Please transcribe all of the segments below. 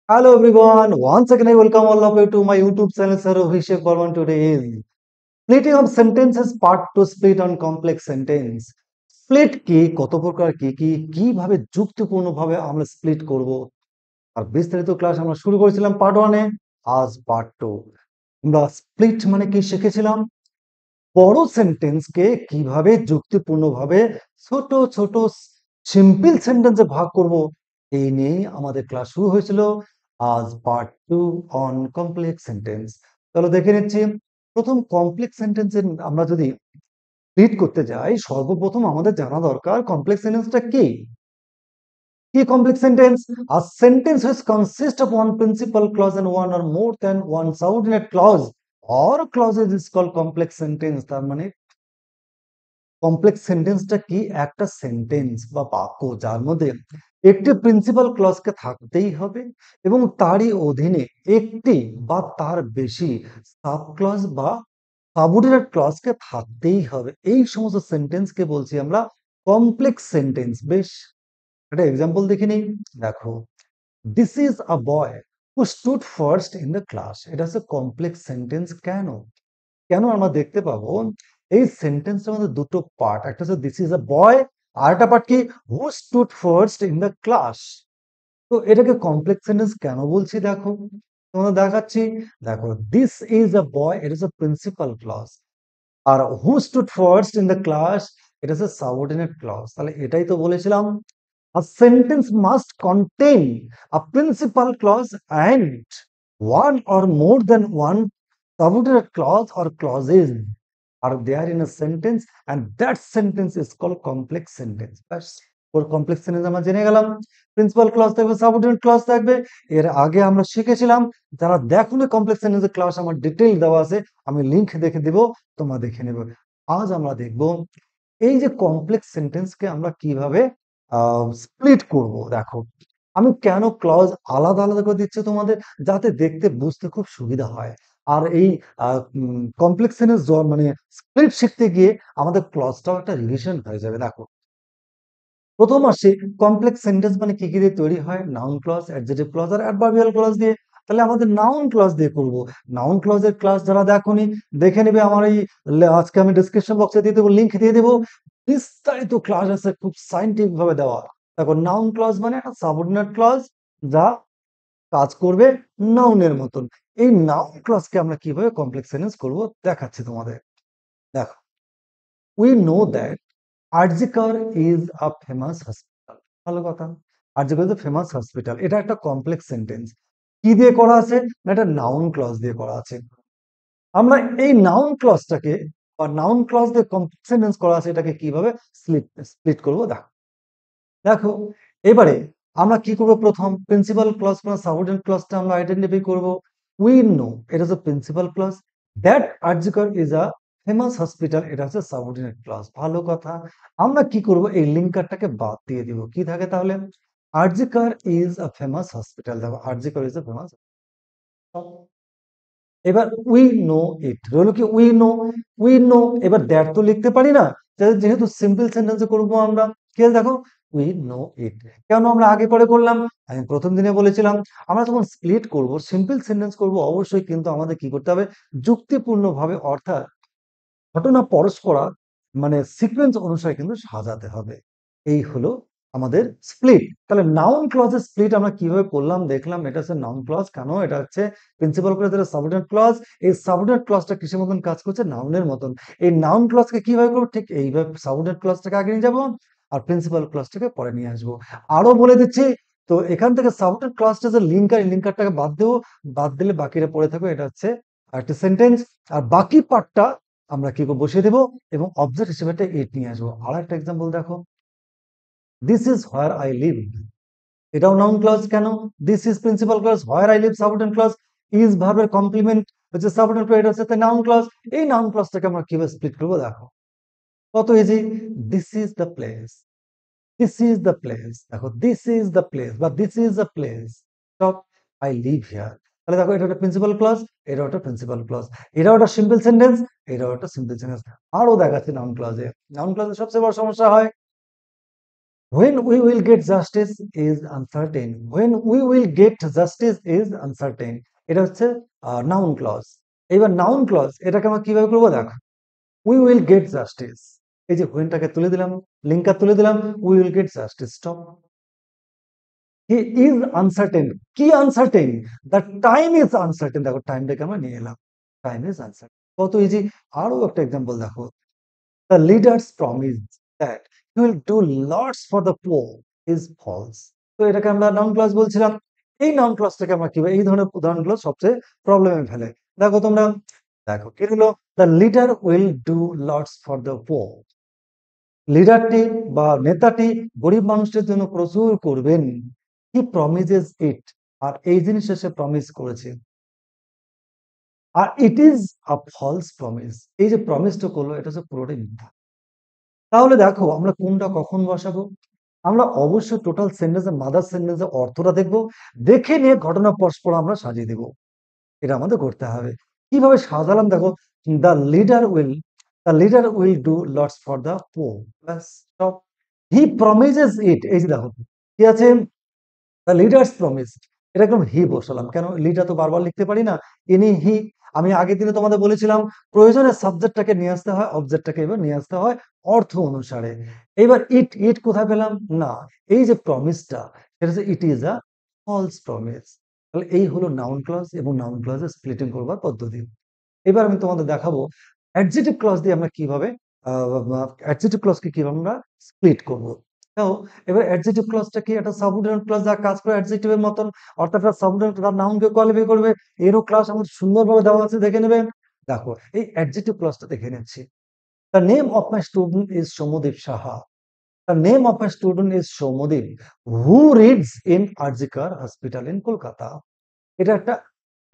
Hello everyone, once again I welcome all of you to my YouTube channel. Sir Abhishek Barman. Today is splitting of sentences part 2, split on complex sentence. Split কি, কত প্রকার, কি কিভাবে যুক্তিপূর্ণভাবে আমরা split করব, আর বিস্তারিত class আমরা শুরু করেছিলাম পার্ট 1 এ। আজ পার্ট 2 আমরা স্প্লিট মানে কি শিখেছিলাম, বড় সেন্টেন্সকে কিভাবে যুক্তিপূর্ণভাবে ছোট ছোট সিম্পল সেন্টেন্সে ভাগ করব, এই নিয়ে আমাদের ক্লাস শুরু হয়েছিল। আজ পার্ট 2 অন কমপ্লেক্স সেন্টেন্স। চলো দেখে নিচ্ছি। প্রথম কমপ্লেক্স সেন্টেন্সে আমরা যদি রিড করতে যাই, সর্বপ্রথম আমাদের জানা দরকার কমপ্লেক্স সেন্টেন্সটা কি। কি complex sentence? A sentence which consists of one principal clause and one or more than one subordinate clause or clauses is called complex sentence। তার মানে কমপ্লেক্স সেন্টেন্সটা কি? একটা সেন্টেন্স বা বাক্য যার মধ্যে একটি প্রিন্সিপাল ক্লজকে থাকতেই হবে এবং তারই অধীনে একটি বা তার বেশি সাব ক্লজ বা সাবঅর্ডিনেট ক্লজকে থাকতেই হবে। এই সমস্ত সেন্টেন্সকে বলছি আমরা কমপ্লেক্স সেন্টেন্স। বেশ, একটা এক্সাম্পল দেখে নিই। দেখো, this is a boy who stood first in the class. এটা হচ্ছে কমপ্লেক্স সেন্টেন্স। কেন কেন আমরা দেখতে পাবো এই সেন্টেন্সের মধ্যে দুটো পার্ট, একটা হচ্ছে দিস ইজ আ বয়, আর একটা পার্ট কি, হু stood first in the class. তো এটাকে কমপ্লেক্স সেন্টেন্স কেন বলছি দেখো, তোমাদের দেখাচ্ছি। দেখো, দিস ইজ আ বয়, এটা হচ্ছে প্রিন্সিপাল ক্লজ, আর who stood first in the class এটা হচ্ছে সাবঅর্ডিনেট ক্লজ। তাহলে এটাই তো বলেছিলাম, a sentence must contain a principal clause and one or more than one subordinate clause or clauses are there in a sentence, and that sentence is called complex sentence। ব্যাস, ওর complex sentence আমরা জেনে গেলাম। Principal clause থাকবে, subordinate clause থাকবে। এর আগে আমরা শিখেছিলাম, যারা দেখোনি কমপ্লেক্স সেন্টেন্সের ক্লাস আমার ডিটেইল দেওয়া আছে, আমি লিংক দেখে দিব, তোমরা দেখে নেবে। আজ আমরা দেখব এই যে কমপ্লেক্স সেন্টেন্সকে আমরা কিভাবে স্প্লিট করব। দেখো, আমি কেন ক্লজ আলাদা আলাদা করে দিচ্ছি তোমাদের, যাতে দেখতে বুঝতে খুব সুবিধা হয়। আর এই কমপ্লেক্স সেন্টেন্স মানে স্প্লিট শিখতে গিয়ে আমাদের ক্লজটাও একটা রিভিশন হয়ে যাবে। দেখো, প্রথম আসে কমপ্লেক্স সেন্টেন্স মানে কি কি দিয়ে তৈরি হয়, নাউন ক্লজ, অ্যাডজেক্টিভ ক্লজ আর অ্যাডভার্বিয়াল ক্লজ দিয়ে। তাহলে আমাদের নাউন ক্লজ দিয়ে করব। নাউন ক্লজের ক্লাস যারা দেখোনি, দেখে নেবে আমার এই আজকে আমি ডেসক্রিপশন বক্সে দিয়ে দেবো, লিংক দিয়ে দেবো। বিস্তারিত ক্লাস আছে, খুব সাইন্টিফিক ভাবে দেওয়া। দেখো, নাউন ক্লজ মানে একটা সাবঅর্ডিনেট ক্লজ যা কাজ করবে নাউনের মতন। এই নাউন ক্লজকে আমরা কিভাবে কমপ্লেক্স সেন্টেন্স করব দেখাচ্ছি তোমাদের। দেখো, we know that RG Kar is a famous hospital. ভালো কথা, RG Kar is a famous hospital, এটা একটা কমপ্লেক্স সেন্টেন্স। কি দিয়ে করা আছে না, এটা নাউন ক্লজ দিয়ে করা আছে। আমরা এই নাউন ক্লজটাকে বা নাউন ক্লজ দিয়ে কমপ্লেক্স সেন্টেন্স করা আছে, এটাকে কিভাবে স্প্লিট করবো দেখো। দেখো, এবারে আমরা কি করব, প্রথম প্রিন্সিপাল ক্লজ প্লাস সাবঅর্ডিনেট ক্লজটা আমরা আইডেন্টিফাই করব। উই নো, এটা হচ্ছে principal clause. That RG Kar is a famous hospital, এটা হচ্ছে সাবঅর্ডিনেট ক্লজ। ভালো কথা, আমরা কি করব, এই লিঙ্কারটাকে বাদ দিয়ে দিব। কি থাকে তাহলে, RG Kar is a famous hospital. দেখো, আরজিকর ইজ আ ফেমাস। এবার উই নো ইট রইল কি, উই নো। এবার দ্যাট তো লিখতে পারি না, যেহেতু সিম্পল সেন্টেন্সে করবো আমরা। কি আছে দেখো, উই নো ইট। কেন আমরা আগে পরে করলাম, আমি প্রথম দিনে বলেছিলাম, আমরা যখন স্প্লিট করব, সিম্পল সেন্টেন্স করব, অবশ্যই কিন্তু আমাদের কি করতে হবে, যুক্তিপূর্ণ ভাবে, অর্থাৎ ঘটনা পরস্পরা মানে সিকোয়েন্স অনুসারে কিন্তু সাজাতে হবে। এই হলো আমাদের স্প্লিট। তাহলে নাউন ক্লজের স্প্লিট আমরা কিভাবে করলাম দেখলাম। এটা হচ্ছে নাউন ক্লজ, কেন এটা হচ্ছে প্রিন্সিপাল ক্লজ, এটা সাবঅর্ডিনেট ক্লজ। এই সাবঅর্ডিনেট ক্লজটা কিসের মতন কাজ করছে, নাউনের মতন। এই নাউন ক্লজকে কিভাবে করবো, ঠিক এইভাবে সাবঅর্ডিনেট ক্লজটাকে আগে নিয়ে যাবো আর প্রিন্সিপাল ক্লজটাকে পরে নিয়ে আসবো। আরো বলে দিচ্ছি, তো এখান থেকে সাবঅর্ডিনেট ক্লজটা যে লিঙ্কার, এই লিঙ্কারটাকে বাদ দেবো। বাদ দিলে বাকিটা পড়ে থাকবে, এটা হচ্ছে একটা সেন্টেন্স। আর বাকি পার্টটা আমরা কি করবো, বসিয়ে দেবো এবং অবজেক্ট হিসেবে একটা ইট নিয়ে আসবো। আর একটা এক্সাম্পল দেখো, this is where I live. এটাও নাউন ক্লজ। কেন, this is principal clause, where I live subordinate clause, is ভার্বের কমপ্লিমেন্ট হচ্ছে সাবঅর্ডিনেট ক্লজ, এটা হচ্ছে নাউন ক্লজ। এই নাউন ক্লজটাকে আমরা কিভাবে স্প্লিট করবো দেখো, কত easy. This is the place, this is the place. দেখো, দিস ইজ দ্য প্লেস বা this is the place of I live here. তাহলে দেখো, এটা একটা প্রিন্সিপাল ক্লজ, এটাও একটা প্রিন্সিপাল ক্লজ, এটাও একটা সিম্পল সেন্টেন্স, এটাও একটা সিম্পল সেন্টেন্স। আরো দেখাচ্ছে নাউন ক্লজে। নাউন ক্লজে সবচেয়ে বড় সমস্যা হয় when we will get justice is uncertain, when we will get justice is uncertain, এটা হচ্ছে নাউন ক্লজ। এবার নাউন ক্লজ এটাকে আমরা কিভাবে করবো দেখো, we will get justice, এই যে whenটাকে তুলে দিলাম, লিঙ্কটা তুলে দিলাম, we will get justice, stop। he is uncertain, কি uncertain, the time is uncertain, দেখো টাইমটাকে আমরা নিয়ে এলাম, time is uncertain, কত ইজি। আরো একটা এক্সাম্পল দেখো, the leaders promise that he will do lots for the poor is false, তো এটাকে আমরা নাউন ক্লজ বলছিলাম। এই নাউন ক্লজটাকে আমরা কিভাবে, এই ধরনের উদাহরণগুলো সবচেয়ে প্রবলেমে ফেলে। দেখো তোমরা, দেখো কি হলো, the leader will do lots for the poor, লিডারটি বা নেতাটি গরিব মানুষদের জন্য প্রচুর করবেন, he promises it, আর এই জিনিসটা সে প্রমিস করেছে, আর it is a false promise, এই যে প্রমিসটা করলো এটা হচ্ছে পুরোটাই মিথ্যা। তাহলে দেখো আমরা কোনটা কখন বসাবো, আমরা অবশ্যই টোটাল সেন্টেন্সের মাদার সেন্টেন্সের অর্থটা দেখবো, দেখে নিয়ে ঘটনা পরস্পর আমরা সাজিয়ে দেব, এটা আমাদের করতে হবে। কিভাবে সাজালাম দেখো, the leader will, the leader will do lots for the poor, ব্যাস স্টপ। হি প্রমিসেস ইট, এই যে দেখো কি আছে, দ্য লিডার্স প্রমিস, এটা একদম হি বসালাম, কেন লিডার তো বারবার লিখতে পারি না, ইনি হি। আমি আগের দিনে তোমাদের বলেছিলাম প্রয়োজনে সাবজেক্টটাকে নিয়ে আসতে হয়, অবজেক্টটাকে এবার নিয়ে আসতে হয় অর্থ অনুসারে। এবার ইট, ইট কোথায় পেলাম না, এই যে প্রমিসটা সেটা হচ্ছে it is a false promise. তাহলে এই হলো নাউন ক্লজ এবং নাউন ক্লজের স্প্লিটিং করবার পদ্ধতি। এবার আমি তোমাদের দেখাবো অ্যাডজেক্টিভ ক্লজ দিয়ে আমরা কিভাবে অ্যাডজেক্টিভ ক্লজকে কিভাবে আমরা স্প্লিট করব। তো এবার অ্যাডজেক্টিভ ক্লজটা কি, একটা সাবঅর্ডিনেট ক্লজ যা কাজ করে অ্যাডজেক্টিভের মতন, অর্থাৎ একটা সাবঅর্ডিনেট তার নাউনকে কোয়ালিফাই করবে, এরও ক্লাস আমাদের সুন্দরভাবে দেওয়া আছে, দেখে নেবেন। দেখো এই অ্যাডজেক্টিভ ক্লজটা দেখে নিচ্ছি। The name of my student is Soumyadip Saha, the name of my student is Soumyadip who reads in RG Kar hospital in Kolkata. এটা একটা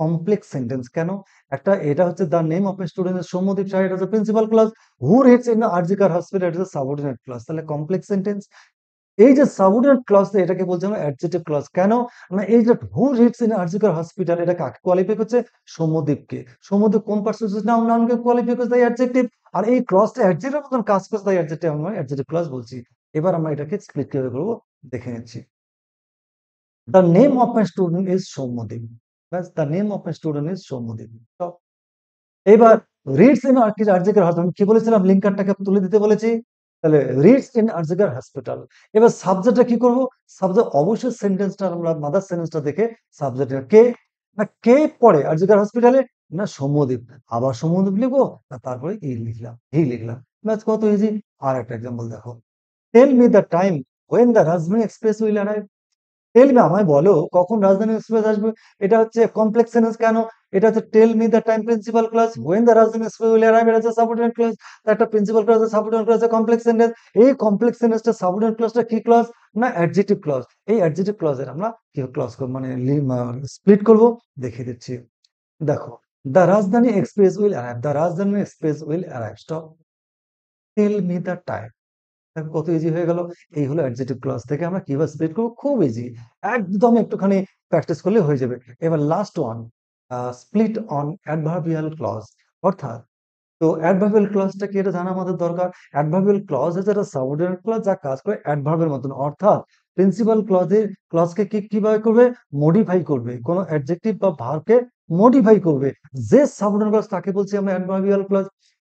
কমপ্লেক্স সেন্টেন্স, কেন, একটা এটা হচ্ছে the name of a student Soumyadip Saha, এটা হচ্ছে principal clause, who reads in RG Kar hospital এটা হচ্ছে সাবঅর্ডিনেট ক্লজ, তাহলে কমপ্লেক্স সেন্টেন্স। এই যে সাবঅর্ডিনেট ক্লজ এটাকে বলছে আমরা অ্যাডজেক্টিভ ক্লজ, কেন না, এই যে হু রিডস ইন আরজিকার হসপিটাল এটা কাকে কোয়ালিফাই করছে, সৌম্যদীপকে, সৌম্যদীপ কোন পার্সন, নাউন, নাউনকে কোয়ালিফাই করছে তাই অ্যাডজেক্টিভ, আর এই ক্লজটা অ্যাডজেক্টিভের মতন কাজ করছে তাই অ্যাডজেক্টিভ, আমরা অ্যাডজেক্টিভ ক্লজ বলছি। এবার আমরা এটাকে স্প্লিট কিভাবে করবো দেখে নিচ্ছি। The name of my student is Soumyadip, ব্যাস the name of my student is Soumyadip. তো এবার রিডস ইন আরজিকার হসপিটাল, আমি কি বলেছিলাম লিঙ্কারটাকে তুলে দিতে বলেছি, তাহলে রিডস ইন আরজিকার হসপিটাল। এবার সাবজেক্টটা কি করব, সাবজেক্ট অবশ্যই সেন্টেন্সটা আমরা মাদার সেন্টেন্সটা দেখে সাবজেক্টটা কে, না কে পড়ে আরজিকার হসপিটালে, না সৌম্যদীপ, আবার সৌম্যদীপ লিখবো না তারপরে ই লিখলাম, হি লিখলাম, ব্যাস কত ইজি। আর একটা এক্সাম্পল দেখো, tell me the time when the Rajdhani express will arrive, tell me, আমায় বলো কখন রাজধানী এক্সপ্রেস আসবে, এটা হচ্ছে কমপ্লেক্স সেন্টেন্স, কেন, এটা হচ্ছে tell me the time principal clause, when the Rajdhani express will arrive এটা হচ্ছে সাবঅর্ডিনেট ক্লজ, একটা principal clause subordinate clause complex sentence. এই কমপ্লেক্স সেন্টেন্সটা সাবঅর্ডিনেট ক্লজটা কি ক্লজ, না অ্যাডজেক্টিভ ক্লজ। এই অ্যাডজেক্টিভ ক্লজের আমরা কি ক্লজ করব, মানে স্প্লিট করব, দেখিয়ে দিচ্ছি। দেখো, the Rajdhani express will arrive, the Rajdhani express will arrive, stop. Tell me the time, দেখো কত ইজি হয়ে গেল। এই হলো অ্যাডজেক্টিভ ক্লজ থেকে আমরা কিভাবে স্প্লিট করবো, খুব ইজি, একদম একটুখানি প্র্যাকটিস করলে হয়ে যাবে। এবার last one, split on adverbial clause, অর্থাৎ তো অ্যাডভার্বিয়াল ক্লজটা কি এটা জানা আমাদের দরকার। অ্যাডভার্বিয়াল ক্লজ হচ্ছে একটা সাবঅর্ডিনেট ক্লজ যা কাজ করে অ্যাডভার্বের মতন, অর্থাৎ প্রিন্সিপাল ক্লজের ক্লজকে কি কিভাবে করবে, মডিফাই করবে, কোনো অ্যাডজেক্টিভ বা ভার্বকে মডিফাই করবে, যে সাবঅর্ডিনেট ক্লজ তাকে বলছি আমরা অ্যাডভার্বিয়াল ক্লজ।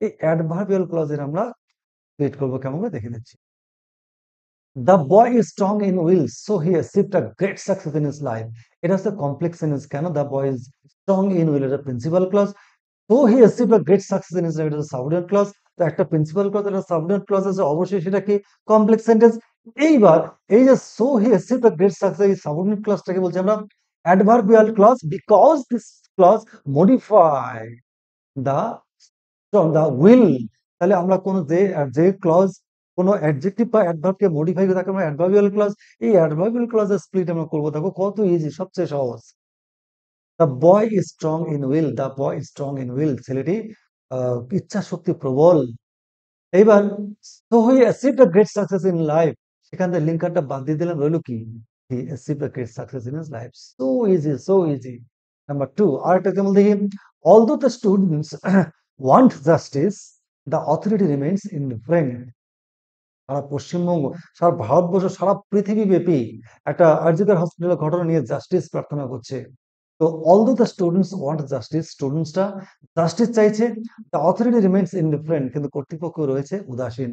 এই অ্যাডভার্বিয়াল ক্লজের আমরা স্প্লিট করবো কেমন করে দেখে নিচ্ছি। The boy is strong in will, so he achieved a great success in his life. এটা হচ্ছে কমপ্লেক্স সেন্টেন্স, কেন, the boy is strong in will এটা principal clause, so he achieved a great success in his life এটা হচ্ছে subordinate clause. তো একটা principal clause একটা subordinate clause আছে, অবশ্যই সেটা কি কমপ্লেক্স সেন্টেন্স। এইবার এই যে so he achieved a great success, এই সাবঅর্ডিনেট ক্লজটাকে বলছি আমরা adverbial clause, because this clause modify the the will. তাহলে আমরা কোন যে ক্লজ কোন অ্যাডজেক্টিভ বা অ্যাডভার্বকে মডিফাই করে তাকে আমরা অ্যাডভার্বিয়াল ক্লজ, এই অ্যাডভার্বিয়াল ক্লজের স্প্লিট আমরা করবো, দেখো কত ইজি, সবচেয়ে সহজ। The boy is strong in will, the boy is strong in will, ছেলেটি ইচ্ছা শক্তি প্রবল। এইবার তো he achieved a great success in life, সেখান থেকে লিঙ্কারটা বাদ দিয়ে দিলাম, রইল কি, he achieved a great success in his life, so easy, so easy. Number 2, আরেকটা কেমন দেখি, although the students want justice, the authority remains indifferent. সারা পশ্চিমবঙ্গ, সারা ভারতবর্ষ, সারা পৃথিবীব্যাপী একটা আরজিকর হসপিটালের ঘটনা নিয়ে জাস্টিস প্রার্থনা করছে। তো although the students want justice, স্টুডেন্টসরা জাস্টিস চাইছে, the authority remains indifferent, কিন্তু কর্তৃপক্ষ রয়েছে উদাসীন।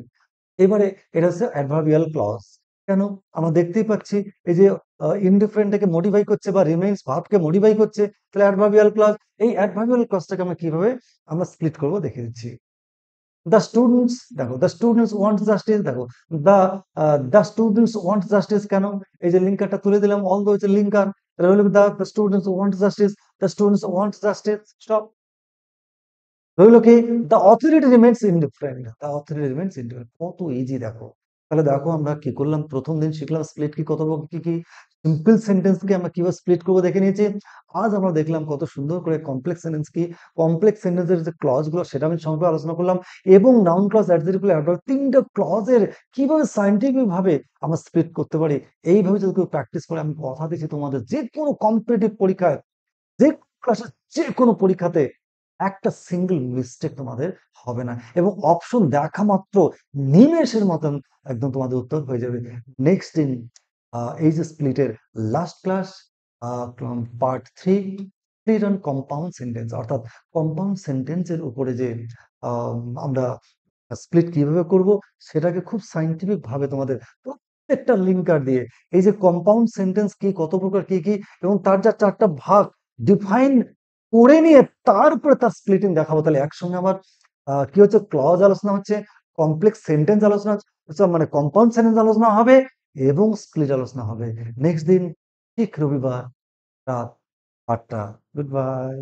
এবারে এটা হচ্ছে অ্যাডভার্বিয়াল ক্লজ। কেন? আমরা দেখতেই পাচ্ছি এই যে ইনডিফারেন্ট টাকে মডিফাই করছে বা রিমেইনস ভার্বকে মডিফাই করছে, তাহলে অ্যাডভার্বিয়াল ক্লজ। এই অ্যাডভার্বিয়াল ক্লজটাকে আমরা কিভাবে স্প্লিট করব দেখিয়ে দিচ্ছি। দ্য স্টুডেন্টস দেখো, দ্য স্টুডেন্টস ওয়ান্ট জাস্টিস দেখো, the the students want justice কেন? এই যে লিঙ্কারটা তুলে দিলাম, অলদো হচ্ছে লিঙ্কার, তাহলে the students want justice, the students want justice, stop. রইল কি? The authority remains indifferent, the authority remains indifferent. কত ইজি দেখো। তাহলে দেখো আমরা কি করলাম, প্রথম দিন শিখলাম স্প্লিট কি, কত কি কি সিম্পল সেন্টেন্স কে আমরা কিভাবে স্প্লিট করবো দেখে নিয়েছি। আজ আমরা দেখলাম কত সুন্দর করে কমপ্লেক্স সেন্টেন্স কি, কমপ্লেক্স সেন্টেন্সের যে ক্লজ গুলো সেটা আমি সংক্ষেপে আলোচনা করলাম, এবং নাউন ক্লজ, অ্যাডজেক্টিভ, অ্যাডভার্ব, তিনটা ক্লজের কিভাবে সায়েন্টিফিক ভাবে আমরা স্প্লিট করতে পারি। এইভাবে যদি কেউ প্র্যাকটিস করে, আমি কথা দিচ্ছি তোমাদের যে কোনো কম্পিটিটিভ পরীক্ষায়, যে ক্লাসে, যে কোনো পরীক্ষাতে একটা সিঙ্গেল মিস্টেক তোমাদের হবে না, এবং অপশন দেখা মাত্র নিমেষের মতন একদম তোমাদের উত্তর হয়ে যাবে। নেক্সট দিন এই যে স্প্লিটের last class, part 3, split on compound sentence, অর্থাৎ কম্পাউন্ড সেন্টেন্সের উপরে যে আমরা স্প্লিট কিভাবে করব সেটাকে খুব সায়েন্টিফিক ভাবে তোমাদের প্রত্যেকটা লিঙ্কার দিয়ে, এই যে কম্পাউন্ড সেন্টেন্স কি, কত প্রকার, কি কি, এবং তার যা চারটা ভাগ ডিফাইন করে নিয়ে তারপরে তার স্প্লিটিং দেখাবো। তাহলে একসঙ্গে আমার কি হচ্ছে, ক্লজ আলোচনা হচ্ছে, কমপ্লেক্স সেন্টেন্স আলোচনা হচ্ছে, মানে কম্পাউন্ড সেন্টেন্স আলোচনা হবে, এবং স্প্লিট আলোচনা হবে। নেক্সট দিন ঠিক রবিবার রাত 8টা। Good bye.